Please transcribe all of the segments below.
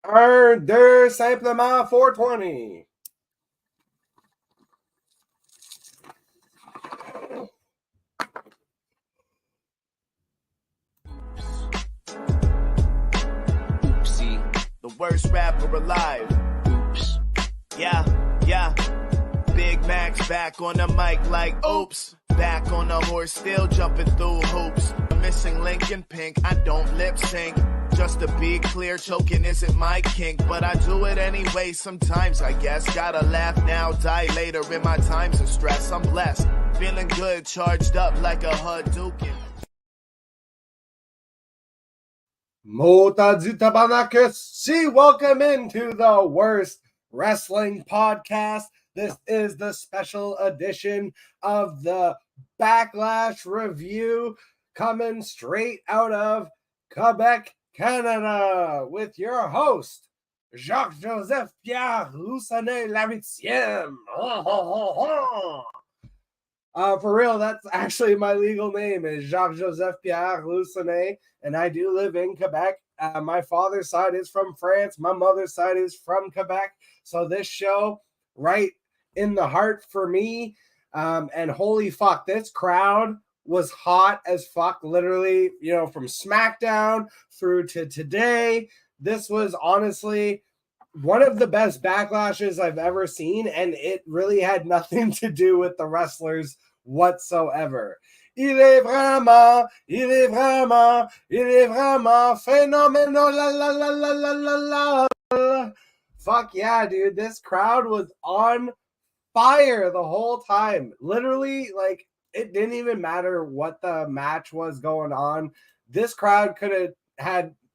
Un, deux, simplement 420. Oopsie, the worst rapper alive. Oops. Yeah. Big Mac's back on the mic like oops. Back on the horse, still jumping through hoops. I'm missing Lincoln Pink, I don't lip sync. Just to be clear, choking isn't my kink, but I do it anyway sometimes, I guess. Gotta laugh now, die later in my times of stress. I'm blessed, feeling good, charged up like a Hadouken. Mota du tabarnak, si, welcome into the worst wrestling podcast. This is the special edition of the Backlash review coming straight out of Quebec, Canada, with your host, Jacques Joseph Pierre Lucenay la VIII. For real, that's actually my legal name is Jacques Joseph Pierre Lucenay, and I do live in Quebec. My father's side is from France. My mother's side is from Quebec. So this show, right in the heart for me. And holy fuck, this crowd was hot as fuck, literally, from SmackDown through to today. This was honestly one of the best backlashes I've ever seen, and it really had nothing to do with the wrestlers whatsoever. Il est vraiment phénoménal, la. Fuck yeah, dude. This crowd was on fire the whole time. Literally, like, it didn't even matter what the match was going on. This crowd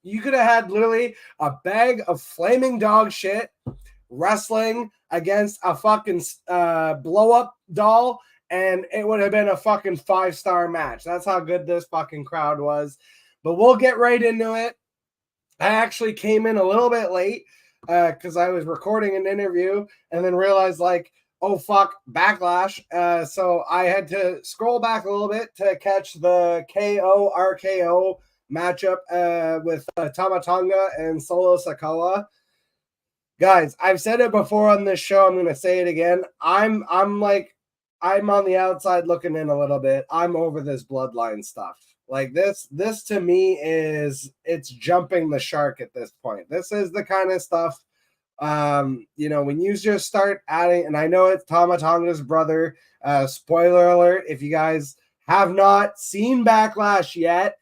you could have had literally a bag of flaming dog shit wrestling against a fucking blow-up doll, and it would have been a fucking 5-star match. That's how good this fucking crowd was. But we'll get right into it. I actually came in a little bit late because I was recording an interview and then realized, like, oh fuck, Backlash. So I had to scroll back a little bit to catch the KO RKO matchup with Tama Tonga and Solo Sikoa. Guys, I've said it before on this show. I'm going to say it again. I'm on the outside looking in a little bit. I'm over this bloodline stuff. Like this to me it's jumping the shark at this point. This is the kind of stuff, when you just start adding, and I know it's Tama Tonga's brother. Spoiler alert, if you guys have not seen Backlash yet,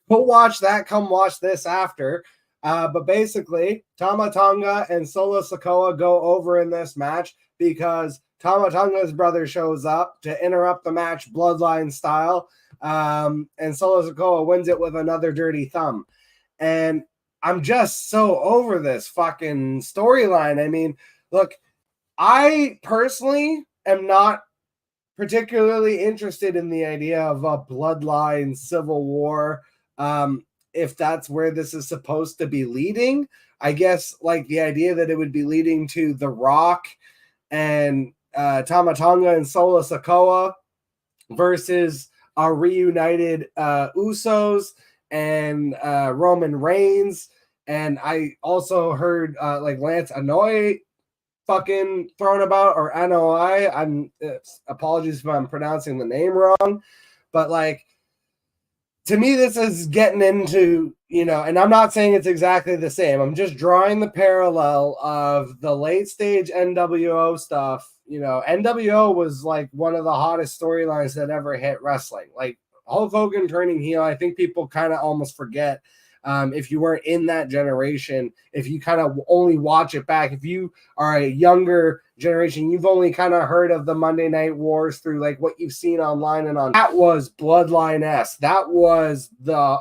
go watch that, come watch this after. But basically, Tama Tonga and Solo Sikoa go over in this match because Tama Tonga's brother shows up to interrupt the match bloodline style. And Solo Sikoa wins it with another dirty thumb. And I'm just so over this fucking storyline. I mean, look, I personally am not particularly interested in the idea of a bloodline civil war. If that's where this is supposed to be leading, I guess, like, the idea that it would be leading to The Rock and Tama Tonga and Solo Sikoa versus a reunited Usos and Roman Reigns. And I also heard like Lance Anoa'i fucking thrown about, or Anoa'i. I'm apologies if I'm pronouncing the name wrong, but like, to me, this is getting into, and I'm not saying it's exactly the same. I'm just drawing the parallel of the late stage NWO stuff. NWO was like one of the hottest storylines that ever hit wrestling. Like Hulk Hogan turning heel, I think people kind of almost forget. If you weren't in that generation, if you kind of only watch it back, if you are a younger generation, you've only kind of heard of the Monday Night Wars through like what you've seen online and on. That was Bloodline-esque. That was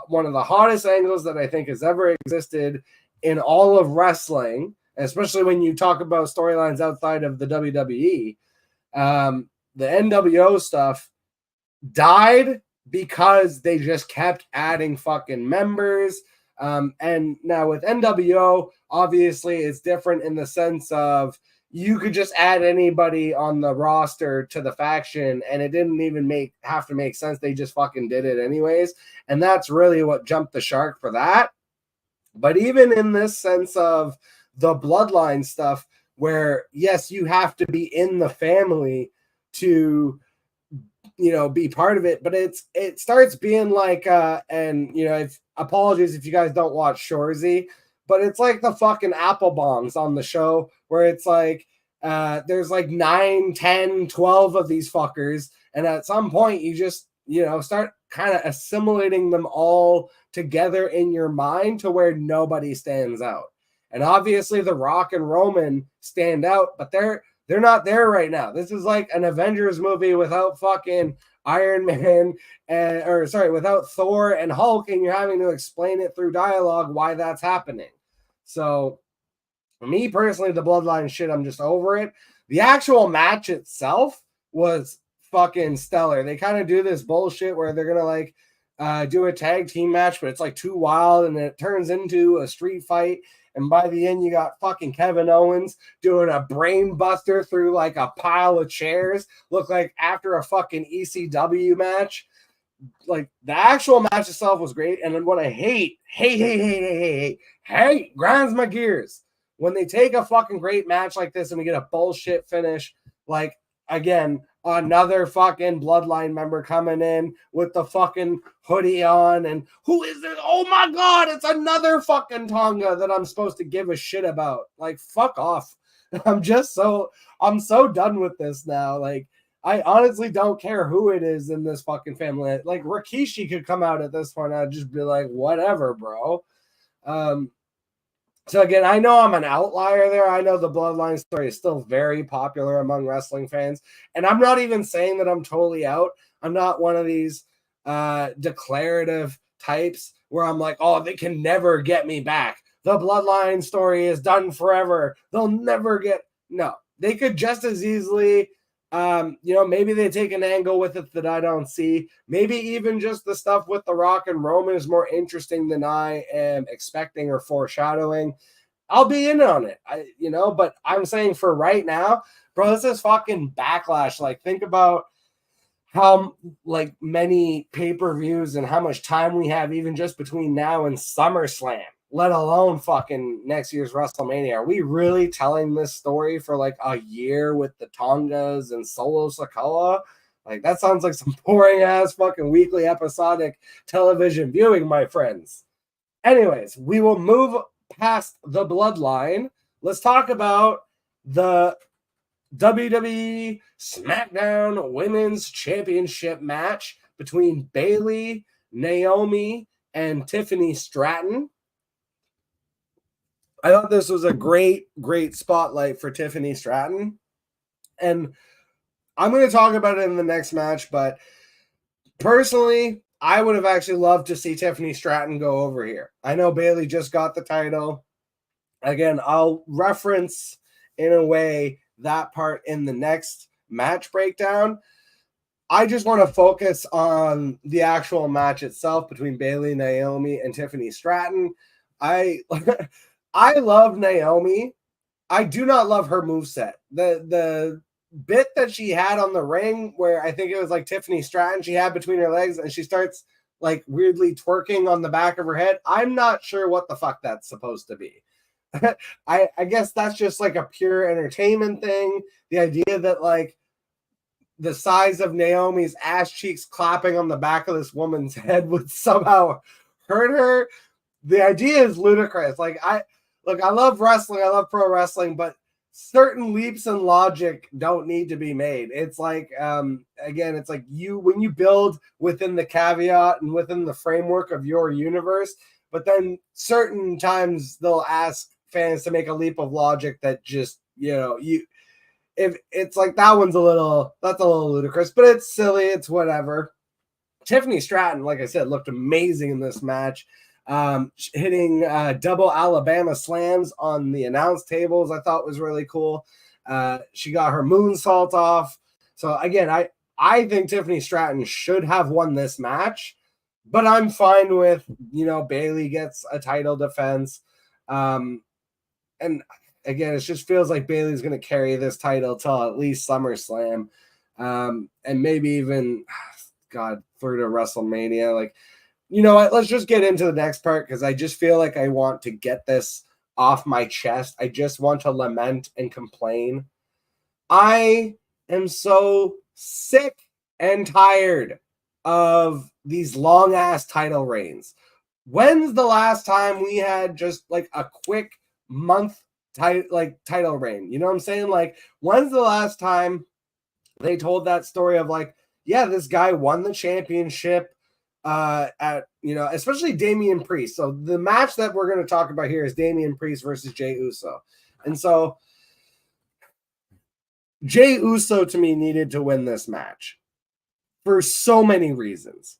one of the hottest angles that I think has ever existed in all of wrestling, especially when you talk about storylines outside of the WWE. The NWO stuff died because they just kept adding fucking members. And now with NWO, obviously it's different in the sense of you could just add anybody on the roster to the faction and it didn't even have to make sense. They just fucking did it anyways. And that's really what jumped the shark for that. But even in this sense of the bloodline stuff, where yes, you have to be in the family to, be part of it, but it starts being like and if apologies if you guys don't watch Shorzy, but it's like the fucking apple bombs on the show where it's like there's like 9, 10, 12 of these fuckers, and at some point you just start kind of assimilating them all together in your mind to where nobody stands out. And obviously the Rock and Roman stand out, but they're not there right now. This is like an Avengers movie without fucking Iron Man without Thor and Hulk, and you're having to explain it through dialogue why that's happening. So for me personally, the bloodline shit, I'm just over it. The actual match itself was fucking stellar. They kind of do this bullshit where they're gonna like do a tag team match, but it's like too wild, and then it turns into a street fight. And by the end, you got fucking Kevin Owens doing a brain buster through like a pile of chairs. Look like after a fucking ECW match. Like the actual match itself was great. And then what I hate, grinds my gears. When they take a fucking great match like this and we get a bullshit finish, like again, another fucking bloodline member coming in with the fucking hoodie on, and who is it? Oh my god, it's another fucking Tonga that I'm supposed to give a shit about. Like, fuck off. I'm so done with this now. Like, I honestly don't care who it is in this fucking family. Like, Rikishi could come out at this point. I'd just be like, whatever, bro. So again, I know I'm an outlier there. I know the bloodline story is still very popular among wrestling fans. And I'm not even saying that I'm totally out. I'm not one of these declarative types where I'm like, oh, they can never get me back. The bloodline story is done forever. They'll never get... No, they could just as easily... maybe they take an angle with it that I don't see. Maybe even just the stuff with The Rock and Roman is more interesting than I am expecting or foreshadowing. I'll be in on it, but I'm saying for right now, bro, this is fucking Backlash. Like, think about how like many pay-per-views and how much time we have even just between now and SummerSlam, let alone fucking next year's WrestleMania. Are we really telling this story for like a year with the Tongas and Solo Sikoa? Like, that sounds like some boring ass fucking weekly episodic television viewing, my friends. Anyways, we will move past the bloodline. Let's talk about the WWE SmackDown Women's Championship match between Bayley, Naomi, and Tiffany Stratton. I thought this was a great spotlight for Tiffany Stratton. And I'm going to talk about it in the next match, but personally, I would have actually loved to see Tiffany Stratton go over here. I know Bayley just got the title. Again, I'll reference in a way that part in the next match breakdown. I just want to focus on the actual match itself between Bayley, Naomi, and Tiffany Stratton. I love Naomi. I do not love her moveset. The bit that she had on the ring where I think it was like Tiffany Stratton she had between her legs and she starts like weirdly twerking on the back of her head. I'm not sure what the fuck that's supposed to be. I guess that's just like a pure entertainment thing. The idea that like the size of Naomi's ass cheeks clapping on the back of this woman's head would somehow hurt her. The idea is ludicrous. Like, I love wrestling. I love pro wrestling, but certain leaps in logic don't need to be made. It's like, again, it's like when you build within the caveat and within the framework of your universe, but then certain times they'll ask fans to make a leap of logic that just, if it's like that's a little ludicrous, but it's silly. It's whatever. Tiffany Stratton, like I said, looked amazing in this match. Hitting double Alabama slams on the announce tables, I thought was really cool. She got her moonsault off. So again, I think Tiffany Stratton should have won this match, but I'm fine with, Bayley gets a title defense. And again, it just feels like Bayley's going to carry this title till at least SummerSlam. And maybe even, through to WrestleMania. Like, you know what? Let's just get into the next part because I just feel like I want to get this off my chest. I just want to lament and complain. I am so sick and tired of these long ass title reigns. When's the last time we had just like a quick month title reign? You know what I'm saying? Like, when's the last time they told that story of like, yeah, this guy won the championship at, you know, especially Damian Priest. So the match that we're going to talk about here is Damian Priest versus Jey Uso. And so Jey Uso to me needed to win this match for so many reasons.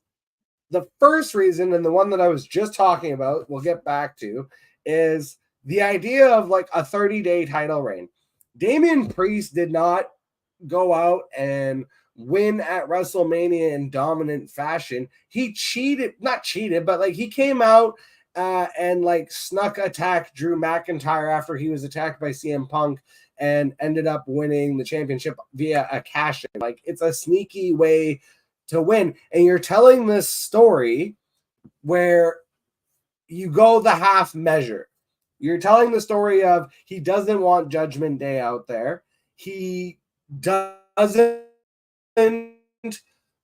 The first reason, and the one that I was just talking about, we'll get back to, is the idea of like a 30-day title reign. Damian Priest did not go out and win at WrestleMania in dominant fashion. He not cheated, but like he came out and like snuck attack Drew McIntyre after he was attacked by CM Punk and ended up winning the championship via a cash-in. Like, it's a sneaky way to win. And you're telling this story where you go the half measure. You're telling the story of he doesn't want Judgment Day out there. He doesn't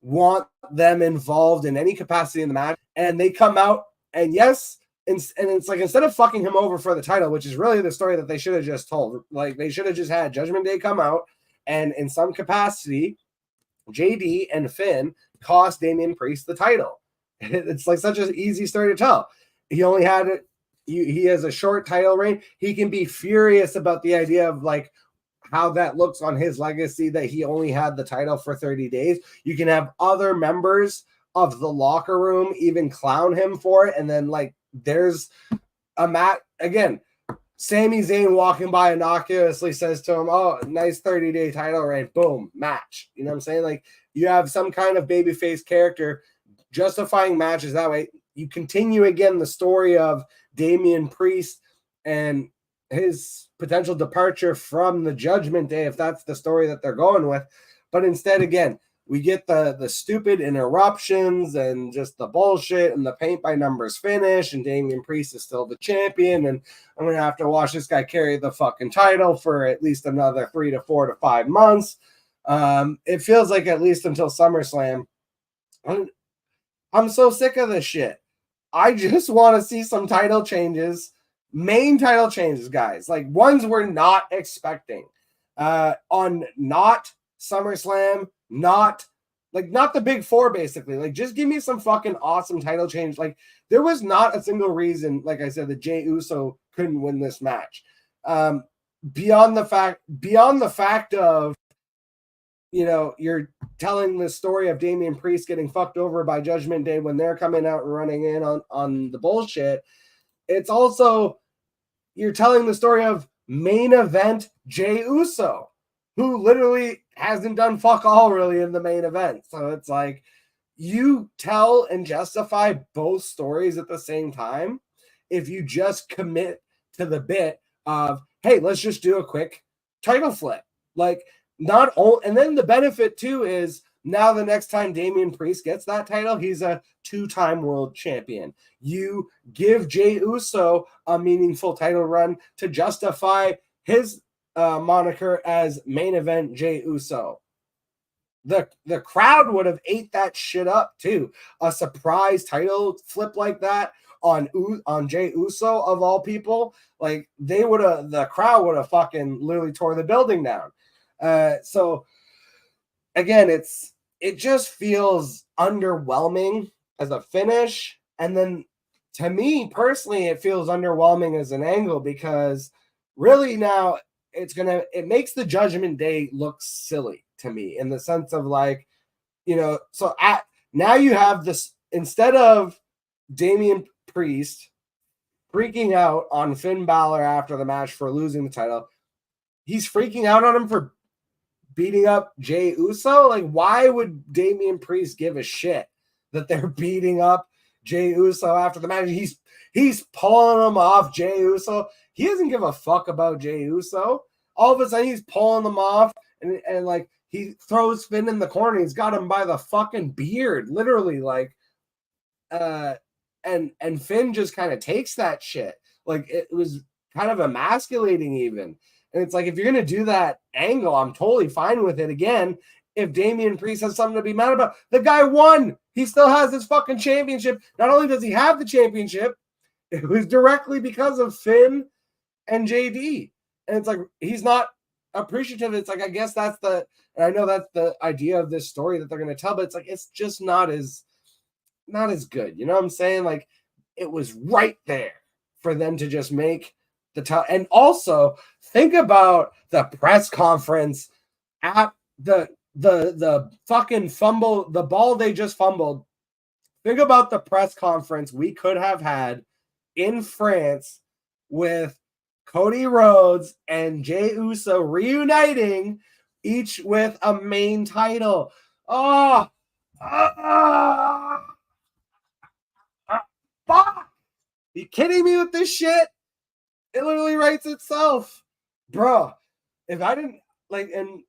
want them involved in any capacity in the match. And they come out, and yes, and it's like, instead of fucking him over for the title, which is really the story that they should have just told, like they should have just had Judgment Day come out and in some capacity, JD and Finn cost Damian Priest the title. It's like such an easy story to tell. He only had it. He has a short title reign. He can be furious about the idea of like how that looks on his legacy that he only had the title for 30 days. You can have other members of the locker room even clown him for it. And then like there's a match again. Sami Zayn walking by innocuously says to him, "Oh, nice 30-day title reign." Boom, match. You know what I'm saying? Like, you have some kind of babyface character justifying matches that way. You continue again the story of Damian Priest and his potential departure from the Judgment Day, if that's the story that they're going with. But instead, again, we get the stupid interruptions and just the bullshit and the paint by numbers finish, and Damian Priest is still the champion, and I'm going to have to watch this guy carry the fucking title for at least another 3 to 4 to 5 months. It feels like at least until SummerSlam. I'm so sick of this shit. I just want to see some title changes, main title changes, guys, like ones we're not expecting on not SummerSlam, not the big four, basically. Like, just give me some fucking awesome title change. Like, there was not a single reason, like I said, that Jey Uso couldn't win this match. Beyond the fact of, you know, you're telling the story of Damian Priest getting fucked over by Judgment Day when they're coming out and running in on the bullshit. It's also, you're telling the story of main event Jey Uso, who literally hasn't done fuck all really in the main event. So it's like, you tell and justify both stories at the same time if you just commit to the bit of, hey, let's just do a quick title flip. Like, not all, and then the benefit too is now the next time Damian Priest gets that title, he's a 2-time world champion. You give Jey Uso a meaningful title run to justify his moniker as main event Jey Uso. The crowd would have ate that shit up too. A surprise title flip like that on Jey Uso of all people, like the crowd would have fucking literally tore the building down. So again, it just feels underwhelming as a finish. And then to me personally, it feels underwhelming as an angle because really now it makes the Judgment Day look silly to me in the sense of like, you know, so now you have this, instead of Damian Priest freaking out on Finn Balor after the match for losing the title, he's freaking out on him for beating up Jey Uso. Like, why would Damian Priest give a shit that they're beating up Jey Uso after the match? He's pulling him off Jey Uso. He doesn't give a fuck about Jey Uso. All of a sudden, he's pulling them off, and like, he throws Finn in the corner. He's got him by the fucking beard, literally. Like, and Finn just kind of takes that shit. Like, it was kind of emasculating even. And it's like, if you're going to do that angle, I'm totally fine with it. Again, if Damian Priest has something to be mad about, the guy won. He still has his fucking championship. Not only does he have the championship, it was directly because of Finn and JD. And it's like, he's not appreciative. It's like, I guess and I know that's the idea of this story that they're going to tell, but it's like, it's just not as good. You know what I'm saying? Like, it was right there for them to just make the top. And also think about the press conference at the fucking fumble, the ball they just fumbled. Think about the press conference we could have had in France with Cody Rhodes and Jey Uso reuniting, each with a main title. Fuck! You kidding me with this shit? It literally writes itself, bro. If I didn't like, and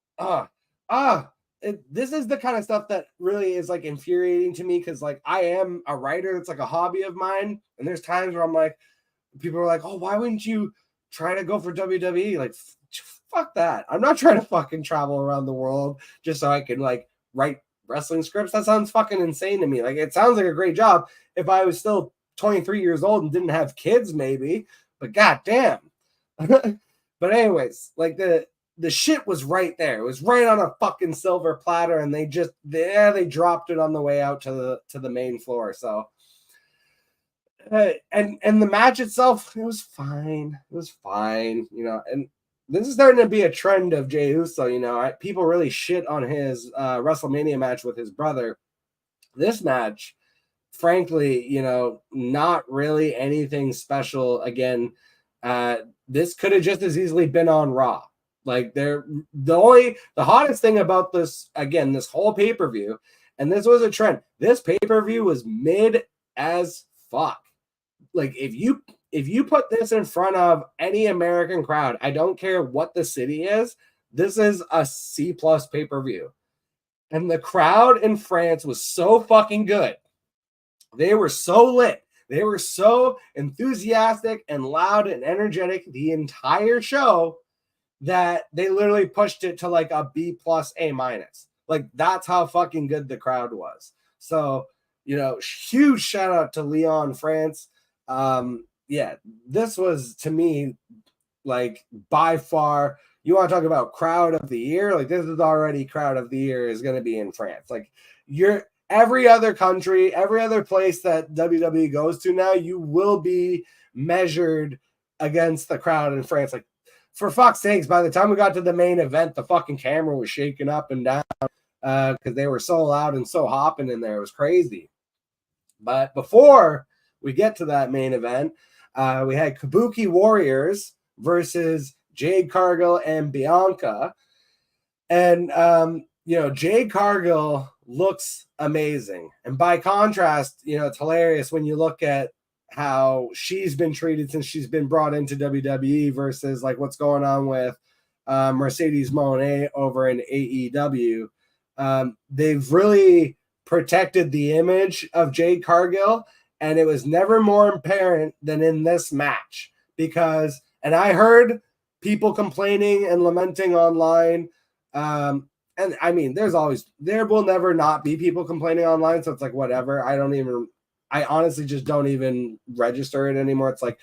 this is the kind of stuff that really is like infuriating to me, because like I am a writer. It's like a hobby of mine, and there's times where I'm like, people are like, "Oh, why wouldn't you try to go for WWE?" Like, fuck that. I'm not trying to fucking travel around the world just so I can like write wrestling scripts. That sounds fucking insane to me. Like, it sounds like a great job if I was still 23 years old and didn't have kids, maybe. But goddamn. But anyways, like the shit was right there. It was right on a fucking silver platter, and they dropped it on the way out to the main floor. So, and the match itself, it was fine. It was fine, you know. And this is starting to be a trend of Jey Uso. You know, people really shit on his WrestleMania match with his brother. This match, frankly, you know, not really anything special. Again, this could have just as easily been on Raw. Like, the hottest thing about this, again, this whole pay-per-view, and this was a trend, this pay-per-view was mid as fuck. Like, if you put this in front of any American crowd, I don't care what the city is, this is a C+ pay-per-view. And the crowd in France was so fucking good. They were so lit. They were so enthusiastic and loud and energetic the entire show that they literally pushed it to like a B+, A-. Like, that's how fucking good the crowd was. So, you know, huge shout out to Lyon, France. Yeah, this was, to me, like, by far, you want to talk about crowd of the year? Like, this is already crowd of the year is going to be in France. Like, every other country, every other place that WWE goes to now, you will be measured against the crowd in France. Like, for fuck's sakes, by the time we got to the main event, the fucking camera was shaking up and down because they were so loud and so hopping in there. It was crazy. But before we get to that main event, we had Kabuki Warriors versus Jade Cargill and Bianca. And, you know, Jade Cargill looks amazing. And by contrast, you know, it's hilarious when you look at how she's been treated since she's been brought into WWE versus like what's going on with Mercedes Moné over in AEW. They've really protected the image of Jade Cargill, and it was never more apparent than in this match because, and I heard people complaining and lamenting online. And I mean, there will never not be people complaining online. So it's like, whatever. I honestly just don't even register it anymore. It's like,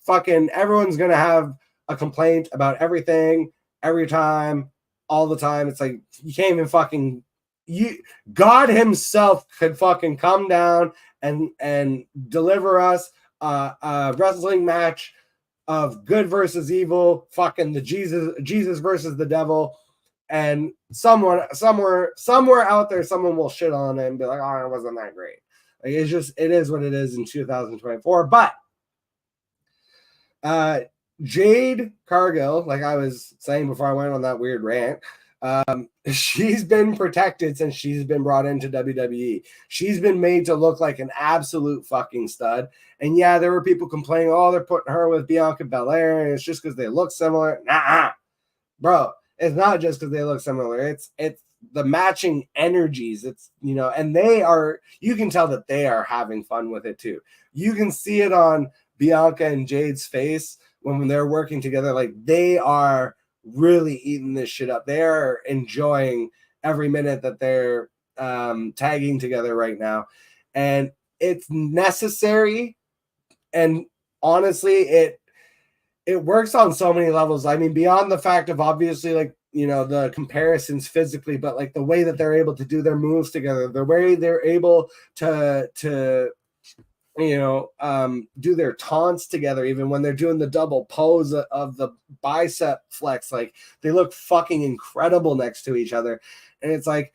fucking everyone's going to have a complaint about everything, every time, all the time. It's like, you can't even fucking, God himself could fucking come down and deliver us a wrestling match of good versus evil, fucking the Jesus versus the devil. And somewhere out there, someone will shit on it and be like, oh, it wasn't that great. Like, it is what it is in 2024. But Jade Cargill, like I was saying before I went on that weird rant, she's been protected since she's been brought into WWE. She's been made to look like an absolute fucking stud. And yeah, there were people complaining, oh, they're putting her with Bianca Belair, and it's just because they look similar. Nah, bro, it's not just because they look similar. It's the matching energies. It's, you know, and you can tell that they are having fun with it too. You can see it on Bianca and Jade's face when they're working together. Like, they are really eating this shit up. They are enjoying every minute that they're tagging together right now. And it's necessary. And honestly, it works on so many levels. I mean, beyond the fact of obviously, like, you know, the comparisons physically, but like the way that they're able to do their moves together, the way they're able to you know, do their taunts together, even when they're doing the double pose of the bicep flex. Like, they look fucking incredible next to each other. And it's like,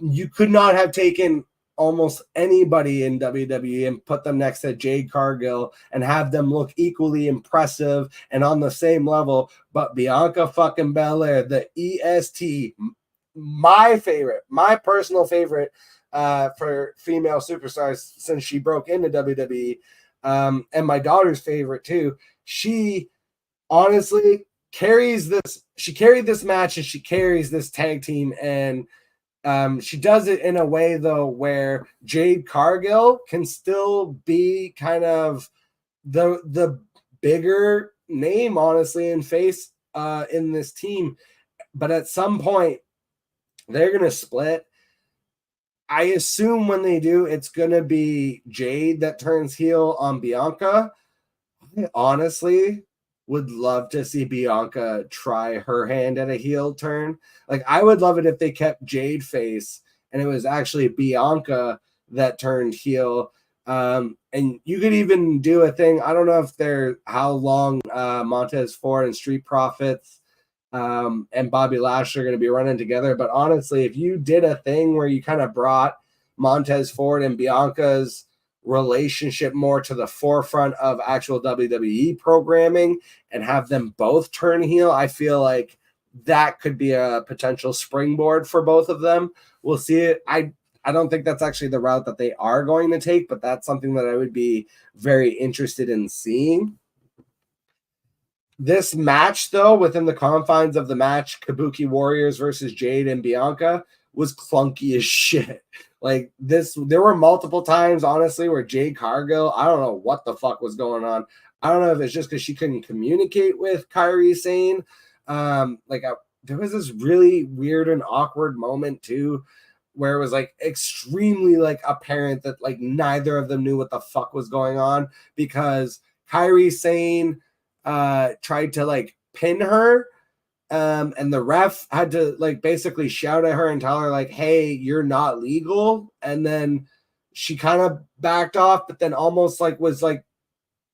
you could not have taken almost anybody in WWE and put them next to Jade Cargill and have them look equally impressive and on the same level. But Bianca fucking Belair, the EST, my personal favorite for female superstars since she broke into WWE, and my daughter's favorite too. She honestly carries this. She carried this match and she carries this tag team, and she does it in a way though where Jade Cargill can still be kind of the bigger name, honestly, and face in this team. But at some point, they're gonna split. I assume when they do, it's going to be Jade that turns heel on Bianca. I honestly would love to see Bianca try her hand at a heel turn. Like, I would love it if they kept Jade face and it was actually Bianca that turned heel. And you could even do a thing. I don't know if how long Montez Ford and Street Profits and Bobby Lashley are going to be running together. But honestly, if you did a thing where you kind of brought Montez Ford and Bianca's relationship more to the forefront of actual WWE programming and have them both turn heel, I feel like that could be a potential springboard for both of them. We'll see it. I don't think that's actually the route that they are going to take, but that's something that I would be very interested in seeing. This match, though, within the confines of the match, Kabuki Warriors versus Jade and Bianca, was clunky as shit. Like, there were multiple times, honestly, where Jade Cargill, I don't know what the fuck was going on. I don't know if it's just because she couldn't communicate with Kairi Sane. There was this really weird and awkward moment, too, where it was, like, extremely, like, apparent that, like, neither of them knew what the fuck was going on, because Kairi Sane tried to like pin her, and the ref had to like basically shout at her and tell her like, hey, you're not legal. And then she kind of backed off, but then almost like was like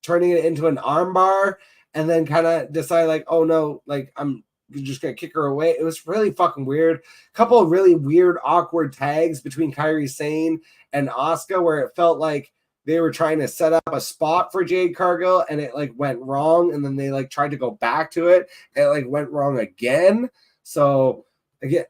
turning it into an armbar, and then kind of decided like, oh no, like I'm just gonna kick her away. It was really fucking weird. A couple of really weird, awkward tags between Kairi Sane and Asuka, where it felt like they were trying to set up a spot for Jade Cargill and it like went wrong. And then they like tried to go back to it and it like went wrong again. So again,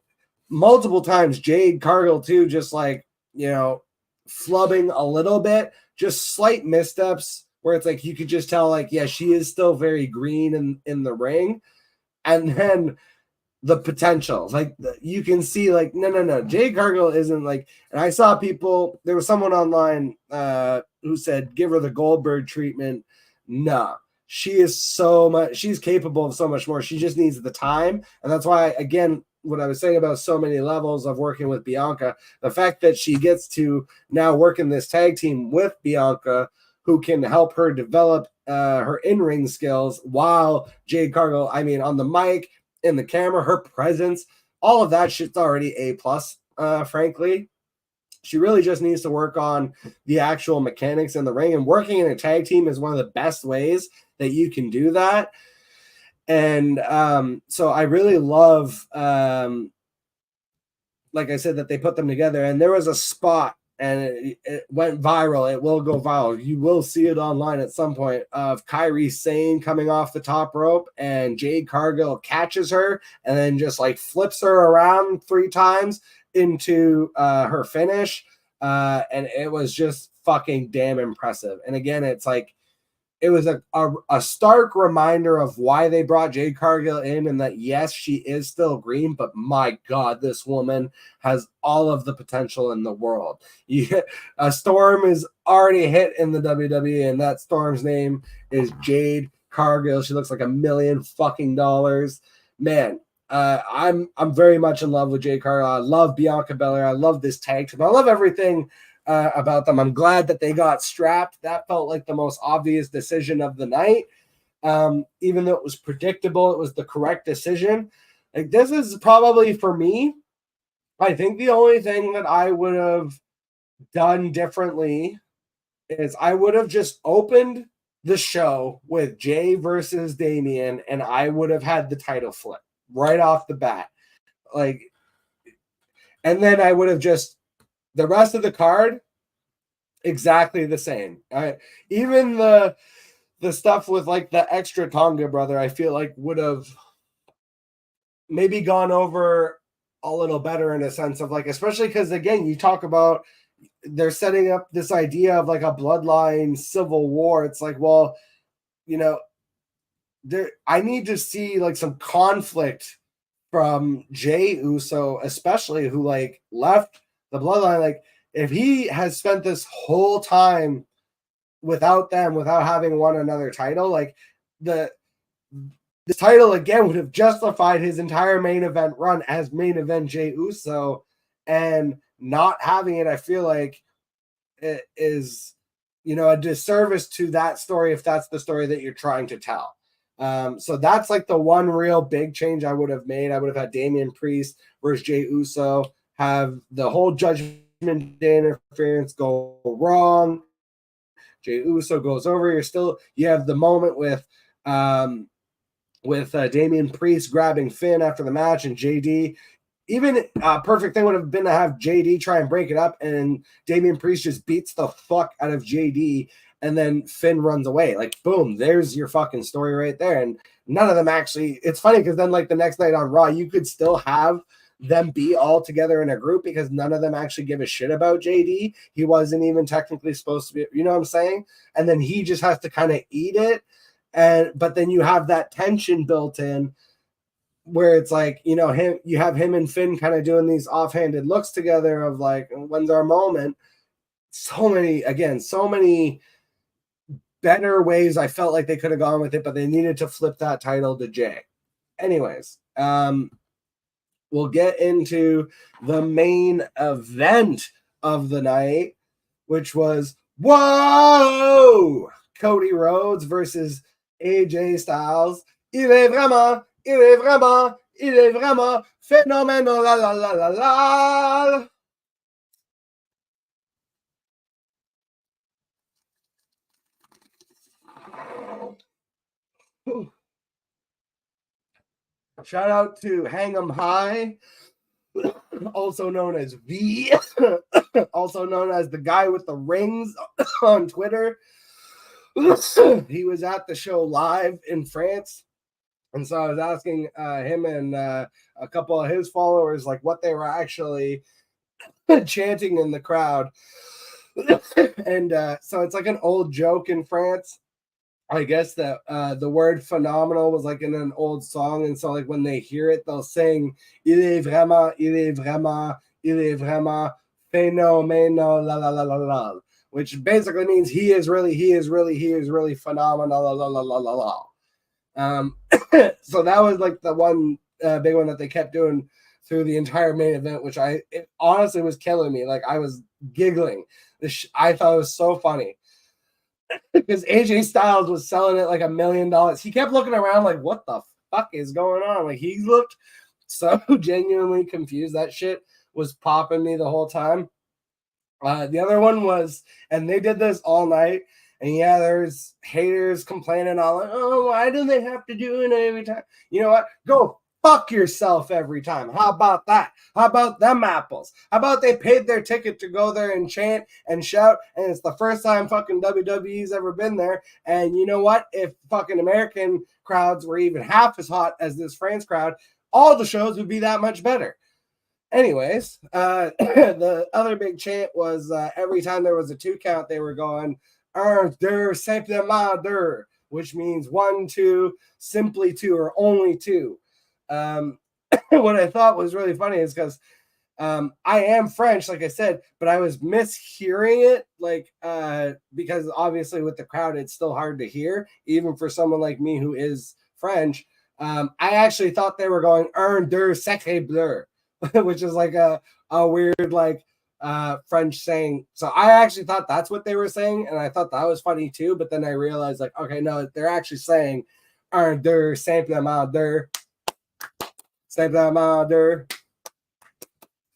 multiple times Jade Cargill too, just like, you know, flubbing a little bit, just slight missteps where it's like, you could just tell like, yeah, she is still very green in the ring. And then the potential, like you can see like, no, Jade Cargill isn't like, and I saw people, there was someone online who said, give her the Goldberg treatment. No, she is she's capable of so much more. She just needs the time. And that's why, again, what I was saying about so many levels of working with Bianca, the fact that she gets to now work in this tag team with Bianca, who can help her develop her in-ring skills, while Jade Cargill, I mean, on the mic, in the camera, her presence, all of that shit's already A+, frankly. She really just needs to work on the actual mechanics in the ring, and working in a tag team is one of the best ways that you can do that. And so I really love, like I said, that they put them together. And there was a spot, and it went viral. It will go viral. You will see it online at some point, of Kairi Sane coming off the top rope, and Jade Cargill catches her and then just like flips her around 3 times into her finish. And it was just fucking damn impressive. And again, it's like, it was a stark reminder of why they brought Jade Cargill in, and that, yes, she is still green, but my God, this woman has all of the potential in the world. A storm is already hit in the WWE, and that storm's name is Jade Cargill. She looks like $1 million fucking dollars. Man, I'm very much in love with Jade Cargill. I love Bianca Belair. I love this tag team. I love everything about them. I'm glad that they got strapped. That felt like the most obvious decision of the night. Even though it was predictable, it was the correct decision. Like, this is probably, for me, I think the only thing that I would have done differently is I would have just opened the show with Jay versus Damian, and I would have had the title flip right off the bat. Like, and then I would have just, the rest of the card, exactly the same. Even the stuff with like the extra Tonga brother, I feel like would have maybe gone over a little better in a sense of like, especially because, again, you talk about they're setting up this idea of like a bloodline civil war. It's like, well, you know, I need to see like some conflict from Jey Uso, especially, who like left the bloodline. Like, if he has spent this whole time without them, without having won another title, like the title again would have justified his entire main event run as main event Jey Uso, and not having it, I feel like it is, you know, a disservice to that story if that's the story that you're trying to tell. So that's like the one real big change I would have made. I would have had Damian Priest versus Jey Uso, have the whole Judgment Day interference go wrong. Jey Uso goes over. You have the moment with Damian Priest grabbing Finn after the match, and JD. Even a perfect thing would have been to have JD try and break it up, and Damian Priest just beats the fuck out of JD, and then Finn runs away. Like, boom, there's your fucking story right there. And none of them actually, it's funny because then like the next night on Raw, you could still have them be all together in a group because none of them actually give a shit about JD. He wasn't even technically supposed to be, you know what I'm saying? And then he just has to kind of eat it. But then you have that tension built in where it's like, you know, you have him and Finn kind of doing these offhanded looks together of like, when's our moment? So many better ways I felt like they could have gone with it, but they needed to flip that title to Jay. Anyways, we'll get into the main event of the night, which was, whoa, Cody Rhodes versus AJ Styles. Il est vraiment phénoménal, la la la la la. Shout out to Hang 'em High, also known as V, also known as the guy with the rings on Twitter. He was at the show live in France. And so I was asking him and a couple of his followers like what they were actually chanting in the crowd. And so it's like an old joke in France. I guess that the word phenomenal was like in an old song. And so like when they hear it, they'll sing, il est vraiment phénoménal, la la la la la, which basically means he is really phenomenal, la la la la la la. So that was like the one big one that they kept doing through the entire main event, which it honestly was killing me. Like, I was giggling. I thought it was so funny because AJ Styles was selling it like $1 million. He kept looking around like, what the fuck is going on? Like, he looked so genuinely confused. That shit was popping me the whole time. The other one was, and they did this all night. And yeah, there's haters complaining all like, oh, why do they have to do it every time? You know what? Go fuck yourself every time. How about that? How about them apples? How about they paid their ticket to go there and chant and shout? And it's the first time fucking WWE's ever been there. And you know what? If fucking American crowds were even half as hot as this France crowd, all the shows would be that much better. Anyways, the other big chant was every time there was a 2 count, they were going, un, deux, simplement deux, which means 1, 2, simply 2, or only 2. What I thought was really funny is because I am French, like I said, but I was mishearing it, like because obviously with the crowd, it's still hard to hear, even for someone like me who is French. I actually thought they were going un, deux, sacré bleu, which is like a weird like French saying. So I actually thought that's what they were saying, and I thought that was funny too. But then I realized, like, okay, no, they're actually saying un, deux, simplement deux, simplement deux.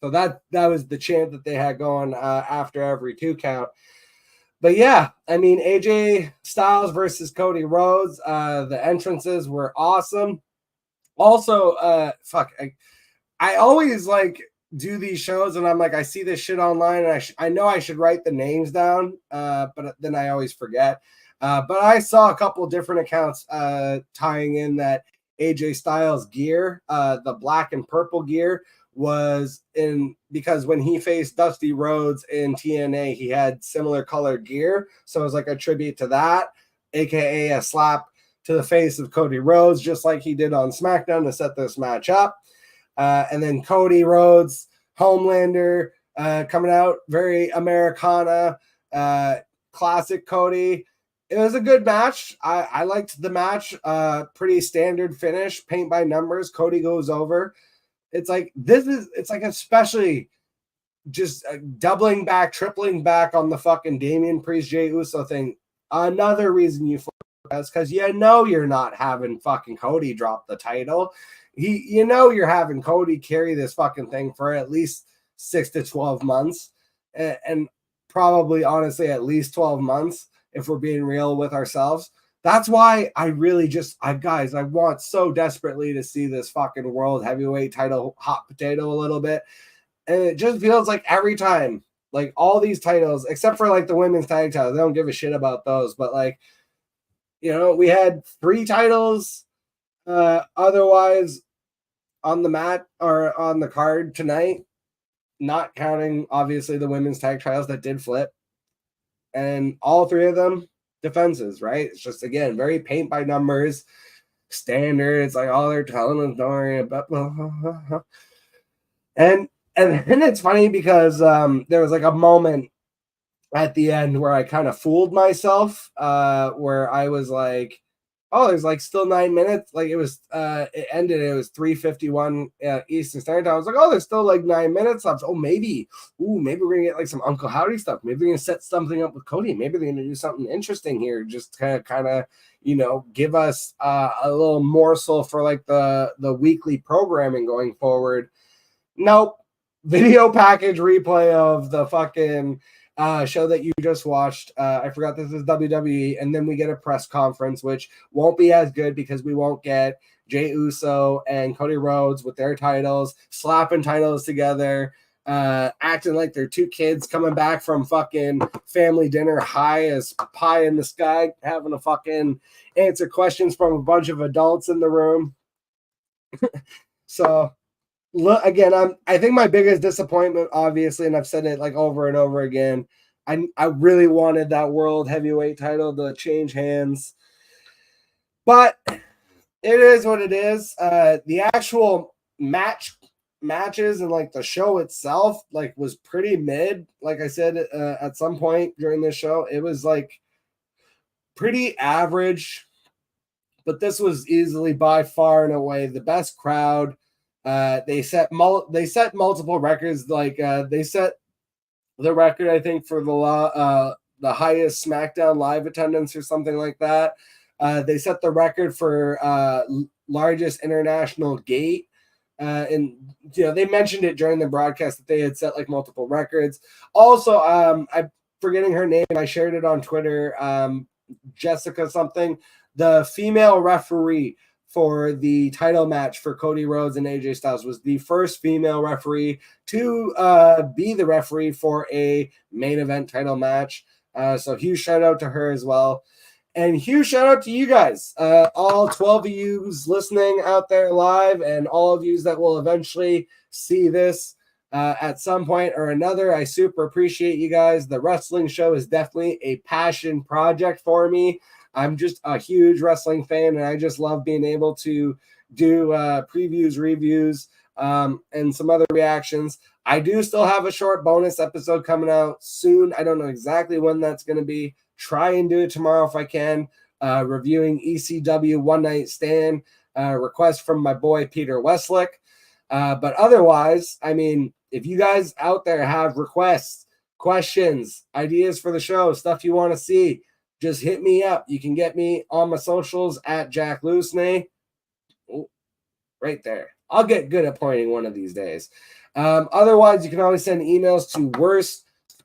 So that was the chant that they had going after every 2 count. But yeah, I mean, AJ Styles versus Cody Rhodes. The entrances were awesome. Also, I always like do these shows and I'm like, I see this shit online and I know I should write the names down, but then I always forget. But I saw a couple different accounts tying in that AJ Styles gear, the black and purple gear, was in because when he faced Dusty Rhodes in TNA, he had similar colored gear. So it was like a tribute to that, aka a slap to the face of Cody Rhodes, just like he did on SmackDown to set this match up. And then Cody Rhodes, Homelander, coming out very Americana, classic Cody. It was a good match. I liked the match. Pretty standard finish, paint by numbers. Cody goes over. It's like it's like especially just doubling back, tripling back on the fucking Damian Priest Jey Uso thing. Another reason you is because you know you're not having fucking Cody drop the title. You know you're having Cody carry this fucking thing for at least 6 to 12 months, and probably honestly at least 12 months if we're being real with ourselves. That's why I really guys, I want so desperately to see this fucking world heavyweight title hot potato a little bit. And it just feels like every time, like all these titles, except for like the women's tag titles, they don't give a shit about those. But like, you know, we had 3 titles otherwise on the mat or on the card tonight, not counting obviously the women's tag titles that did flip. And all 3 of them defenses, right? It's just, again, very paint by numbers, standard. It's like, oh, they're telling a story about blah, blah, blah, blah. And then it's funny because there was like a moment at the end where I kind of fooled myself, where I was like, oh, there's like still 9 minutes. Like it was, it ended. It was 3:51 Eastern Standard Time. I was like, oh, there's still like 9 minutes left. Oh, maybe we're gonna get like some Uncle Howdy stuff. Maybe we're gonna set something up with Cody. Maybe they're gonna do something interesting here. Just kind of, you know, give us a little morsel for like the weekly programming going forward. Nope. Video package replay of the fucking show that you just watched. I forgot this is WWE, and then we get a press conference, which won't be as good because we won't get Jey Uso and Cody Rhodes with their titles, slapping titles together, acting like they're 2 kids coming back from fucking family dinner high as pie in the sky, having to fucking answer questions from a bunch of adults in the room. So look, again, I think my biggest disappointment, obviously, and I've said it like over and over again, I really wanted that world heavyweight title to change hands, but it is what it is. The actual matches and like the show itself like was pretty mid. Like I said, at some point during this show, it was like pretty average, but this was easily by far and away the best crowd. They set multiple records. Like they set the record, I think, for the highest SmackDown live attendance or something like that. They set the record for largest international gate. And you know, they mentioned it during the broadcast that they had set like multiple records. Also, I'm forgetting her name. I shared it on Twitter. Jessica something, the female referee for the title match for Cody Rhodes and AJ Styles, was the first female referee to be the referee for a main event title match. So huge shout out to her as well. And huge shout out to you guys, all 12 of you listening out there live, and all of you that will eventually see this at some point or another. I super appreciate you guys. The wrestling show is definitely a passion project for me. I'm just a huge wrestling fan, and I just love being able to do previews, reviews, and some other reactions. I do still have a short bonus episode coming out soon. I don't know exactly when that's going to be. Try and do it tomorrow if I can. Reviewing ECW One Night Stand, request from my boy Peter Westlick. But otherwise, I mean, if you guys out there have requests, questions, ideas for the show, stuff you want to see, just hit me up. You can get me on my socials at Jacques Lucenay. Right there. I'll get good at pointing one of these days. Otherwise, you can always send emails to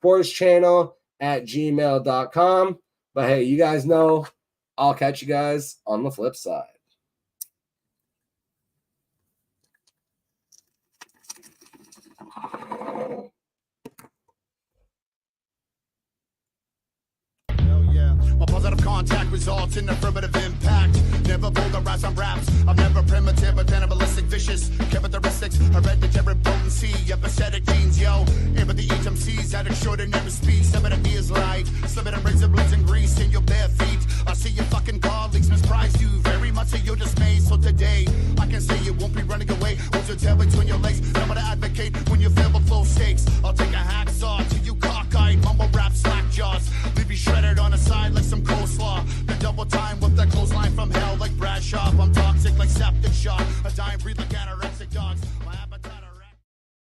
worstsportschannel@gmail.com. But hey, you guys know I'll catch you guys on the flip side. My positive contact results in affirmative impact. Never polarized on raps. I'm never primitive, but cannibalistic, vicious characteristics, hereditary potency, empathetic genes, yo. Empathy, HMCs at extraordinary speed. Some of me is like, some of them razor blades and grease in your bare feet. I see your fucking colleagues misprise you very much to your dismay. So today, I can say you won't be running away. Hold your tail between your legs. I'm gonna advocate when you fail with low stakes. I'll take a hacksaw to you cockeyed, mumble rap, slack jaws. Leave you shredded on the side like some coleslaw. The double time with that clothesline from hell like